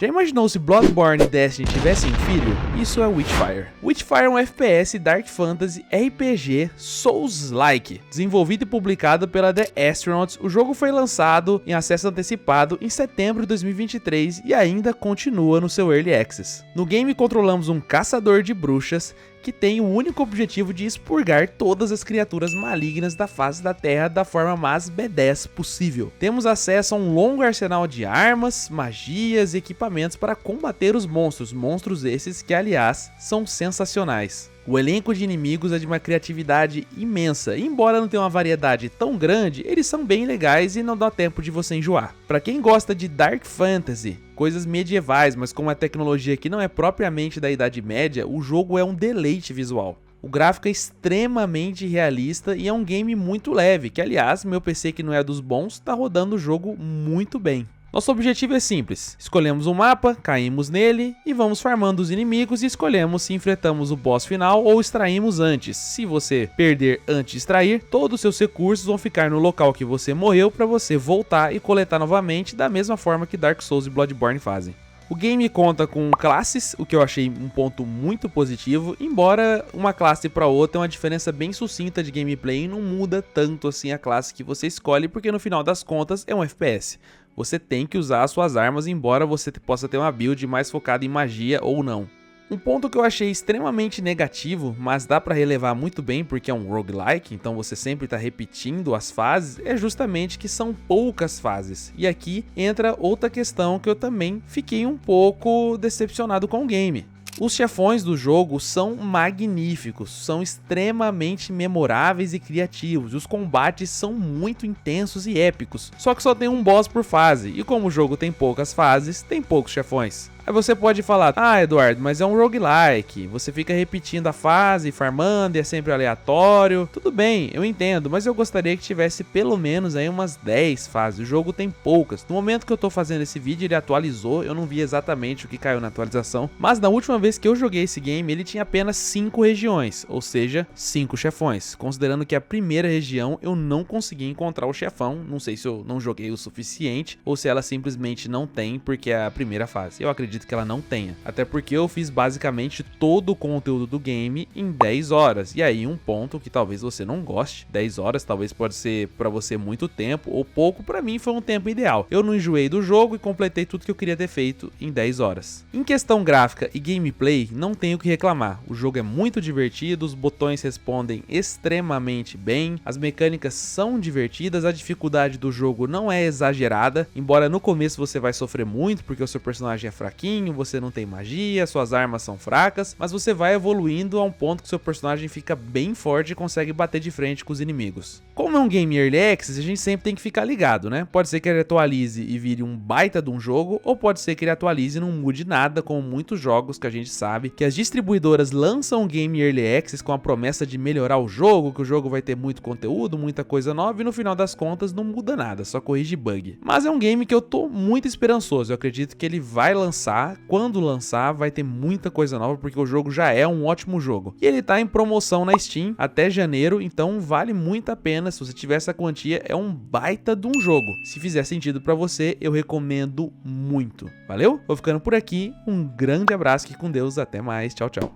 Já imaginou se Bloodborne e Destiny tivessem filho? Isso é Witchfire. Witchfire é um FPS Dark Fantasy RPG Souls-like. Desenvolvido e publicado pela The Astronauts, o jogo foi lançado em acesso antecipado em setembro de 2023 e ainda continua no seu Early Access. No game controlamos um caçador de bruxas que tem o único objetivo de expurgar todas as criaturas malignas da face da Terra da forma mais B10 possível. Temos acesso a um longo arsenal de armas, magias e equipamentos para combater os monstros esses que, aliás, são sensacionais. O elenco de inimigos é de uma criatividade imensa, e embora não tenha uma variedade tão grande, eles são bem legais e não dá tempo de você enjoar. Para quem gosta de Dark Fantasy, coisas medievais, mas com uma tecnologia que não é propriamente da Idade Média, o jogo é um deleite visual. O gráfico é extremamente realista e é um game muito leve, que aliás, meu PC que não é dos bons, está rodando o jogo muito bem. Nosso objetivo é simples, escolhemos um mapa, caímos nele e vamos farmando os inimigos e escolhemos se enfrentamos o boss final ou extraímos antes. Se você perder antes de extrair, todos os seus recursos vão ficar no local que você morreu para você voltar e coletar novamente da mesma forma que Dark Souls e Bloodborne fazem. O game conta com classes, o que eu achei um ponto muito positivo, embora uma classe para outra tenha uma diferença bem sucinta de gameplay e não muda tanto assim a classe que você escolhe, porque no final das contas é um FPS. Você tem que usar as suas armas, embora você possa ter uma build mais focada em magia ou não. Um ponto que eu achei extremamente negativo, mas dá para relevar muito bem porque é um roguelike, então você sempre está repetindo as fases, é justamente que são poucas fases. E aqui entra outra questão que eu também fiquei um pouco decepcionado com o game. Os chefões do jogo são magníficos, são extremamente memoráveis e criativos, os combates são muito intensos e épicos, só que só tem um boss por fase, e como o jogo tem poucas fases, tem poucos chefões. Aí você pode falar, Eduardo, mas é um roguelike, você fica repetindo a fase, farmando e é sempre aleatório. Tudo bem, eu entendo, mas eu gostaria que tivesse pelo menos aí umas 10 fases, o jogo tem poucas. No momento que eu tô fazendo esse vídeo ele atualizou, eu não vi exatamente o que caiu na atualização, mas na última vez que eu joguei esse game ele tinha apenas 5 regiões, ou seja, 5 chefões. Considerando que a primeira região eu não consegui encontrar o chefão, não sei se eu não joguei o suficiente ou se ela simplesmente não tem porque é a primeira fase. Eu acredito que ela não tenha, até porque eu fiz basicamente todo o conteúdo do game em 10 horas, e aí um ponto que talvez você não goste, 10 horas talvez pode ser para você muito tempo ou pouco, para mim foi um tempo ideal. Eu não enjoei do jogo e completei tudo que eu queria ter feito em 10 horas. Em questão gráfica e gameplay, não tenho o que reclamar, o jogo é muito divertido, os botões respondem extremamente bem, as mecânicas são divertidas, a dificuldade do jogo não é exagerada, embora no começo você vai sofrer muito porque o seu personagem é fraquinho, você não tem magia, suas armas são fracas, mas você vai evoluindo a um ponto que seu personagem fica bem forte e consegue bater de frente com os inimigos. Como é um game Early Access, a gente sempre tem que ficar ligado, né? Pode ser que ele atualize e vire um baita de um jogo, ou pode ser que ele atualize e não mude nada, como muitos jogos que a gente sabe que as distribuidoras lançam um game Early Access com a promessa de melhorar o jogo, que o jogo vai ter muito conteúdo, muita coisa nova, e no final das contas não muda nada, só corrige bug. Mas é um game que eu tô muito esperançoso, eu acredito que ele vai lançar. Quando lançar vai ter muita coisa nova porque o jogo já é um ótimo jogo e ele tá em promoção na Steam até janeiro, então vale muito a pena. Se você tiver essa quantia, é um baita de um jogo. Se fizer sentido pra você, eu recomendo muito. Valeu? Vou ficando por aqui, um grande abraço, fique com Deus, até mais, tchau, tchau.